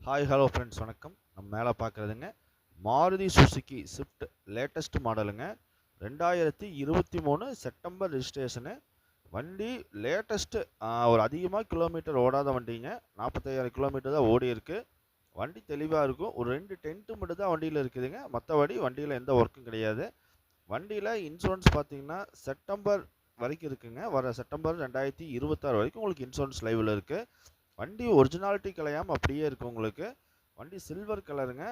Hi hello friends வணக்கம். நம்ம மேலே பார்க்குறதுங்க மாருதி சுசுகி ஸ்விஃப்ட் லேட்டஸ்ட் மாடலுங்க. 2023 செப்டம்பர் ரிஜிஸ்ட்ரேஷனு. வண்டி லேட்டஸ்ட்டு, ஒரு அதிகமாக கிலோமீட்டர் ஓடாத வண்டிங்க. 45,000 கிலோமீட்டர் தான் ஓடி இருக்கு. வண்டி தெளிவாக இருக்கும். ஒரு 2 டென்ட்டு மட்டும் தான் வண்டியில் இருக்குதுங்க. மற்றபடி வண்டியில் எந்த ஒர்க்கும் கிடையாது. வண்டியில் இன்சூரன்ஸ் பார்த்தீங்கன்னா செப்டம்பர் வரைக்கும் இருக்குங்க. வர செப்டம்பர் 2026 வரைக்கும் உங்களுக்கு இன்சூரன்ஸ் லைவில் இருக்குது. வண்டி ஒரிஜினாலிட்டி கலையாமல் அப்படியே இருக்குது உங்களுக்கு. வண்டி சில்வர் கலருங்க.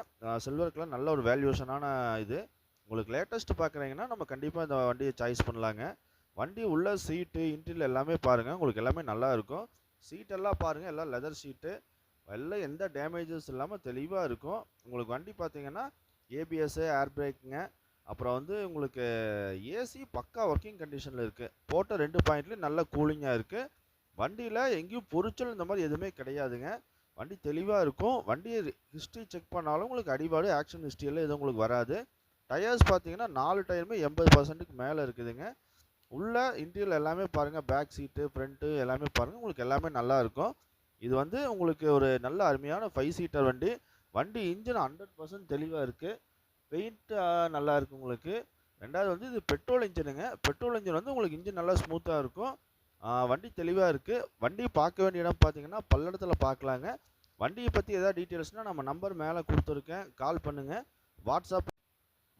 சில்வர் கலர் நல்ல ஒரு வேல்யூஷனான இது. உங்களுக்கு லேட்டஸ்ட் பார்க்குறீங்கன்னா நம்ம கண்டிப்பாக இந்த வண்டியை சாய்ஸ் பண்ணலாங்க. வண்டி உள்ள சீட்டு இன்டீரியர் எல்லாமே பாருங்கள், உங்களுக்கு எல்லாமே நல்லா இருக்கும். சீட்டெல்லாம் பாருங்கள், எல்லாம் லெதர் சீட்டு. எல்லாம் எந்த டேமேஜஸ் இல்லாமல் தெளிவாக இருக்கும். உங்களுக்கு வண்டி பார்த்தீங்கன்னா ஏபிஎஸ்ஸு, ஏர் பிரேக்குங்க. அப்புறம் வந்து உங்களுக்கு ஏசி பக்கா ஒர்க்கிங் கண்டிஷனில் இருக்குது. போட்ட 2 பாயிண்ட்லேயும் நல்ல கூலிங்காக இருக்குது. வண்டியில் எங்கேயும் பொரிச்சல் இந்த மாதிரி எதுவுமே கிடையாதுங்க. வண்டி தெளிவாக இருக்கும். வண்டியை ஹிஸ்ட்ரி செக் பண்ணாலும் உங்களுக்கு அடிபாடு ஆக்ஷன் ஹிஸ்ட்ரியெல்லாம் எதுவும் உங்களுக்கு வராது. டயர்ஸ் பார்த்தீங்கன்னா 4 டயருமே 80%க்கு மேலே இருக்குதுங்க. உள்ள இன்டீரியர் எல்லாமே பாருங்கள், பேக் சீட்டு ஃப்ரண்ட்டு எல்லாமே பாருங்கள், உங்களுக்கு எல்லாமே நல்லா இருக்கும். இது வந்து உங்களுக்கு ஒரு நல்ல அருமையான 5 சீட்டர் வண்டி. வண்டி இன்ஜின் 100% தெளிவாக இருக்குது. பெயிண்ட் நல்லா இருக்குது உங்களுக்கு. ரெண்டாவது வந்து இது பெட்ரோல் இன்ஜினுங்க. பெட்ரோல் இன்ஜின் வந்து உங்களுக்கு இன்ஜின் நல்லா ஸ்மூத்தாக இருக்கும். வண்டி தெளிவாக இருக்குது. வண்டி பார்க்க வேண்டிய இடம் பார்த்தீங்கன்னா பல்லடத்தில் பார்க்கலாங்க. வண்டியை பற்றி எதாவது டீட்டெயில்ஸ்னால் நம்ம நம்பர் மேலே கொடுத்துருக்கேன், கால் பண்ணுங்கள்.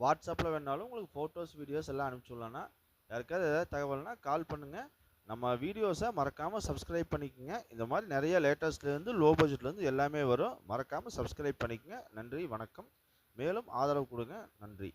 வாட்ஸ்அப்பில் வேணாலும் உங்களுக்கு ஃபோட்டோஸ் வீடியோஸ் எல்லாம் அனுப்பிச்சுடலான்னா. யாருக்காவது எதாவது தகவல்னா கால் பண்ணுங்கள். நம்ம வீடியோஸை மறக்காமல் சப்ஸ்கிரைப் பண்ணிக்கோங்க. இந்த மாதிரி நிறைய லேட்டஸ்ட்லேருந்து லோ பட்ஜெட்லேருந்து எல்லாமே வரும். மறக்காமல் சப்ஸ்கிரைப் பண்ணிக்கோங்க. நன்றி, வணக்கம். மேலும் ஆதரவு கொடுங்க. நன்றி.